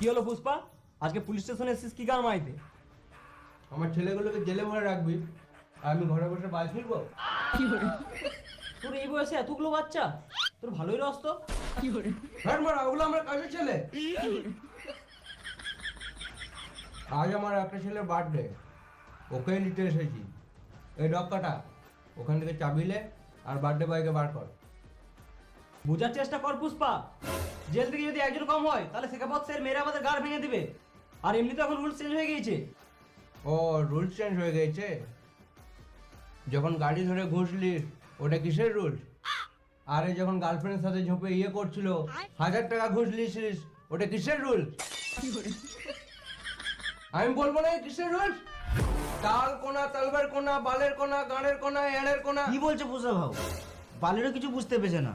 কি হলো পুষ্পা, আজকে পুলিশ স্টেশনে এসেছিস কি গান মাইতে? আমার ছেলেগুলোকে জেলে ভরে রাখবি আর আমি ঘরে বসে বাজ ফিরবো? তোর এই বয়সে এতগুলো বাচ্চা, তোর ভালোই রস তো। হ্যাঁ মারা, ওগুলো আমার কাজের ছেলে। আজ আমার একটা ছেলের বার্থডে, ওকে নিতে এসেছি। এই ডক্কাটা ওখান থেকে চাবিলে আর বার্থডে বয়কে বার কর। বোঝার চেষ্টা কর পুষ্পা, জেল থেকে যদি একজন কম হয় তাহলে শেখাপত স্যার মেরে আমাদের গাড় ভেঙে দিবে। আর এমনি তো এখন রুলস চেঞ্জ হয়ে গিয়েছে। ও, রুলস চেঞ্জ হয়ে গেছে? যখন গাড়ি ধরে ঘুষলিস ওটা কিসের রুলস? আরে যখন গার্লফ্রেন্ডের সাথে ঝোপে করছিল 1000 টাকা ঘুষ লিয়েছিস, ওটা কিসের রুলস? আমি বলবো না কিসের রুলস? তাল কোনা, তালবার কোনা, বালের কোনা, গানের কোনা, এড়ের কোনা। কি বলছে পুষা ভাও? বালেরও কিছু বুঝতে পেরেছে না।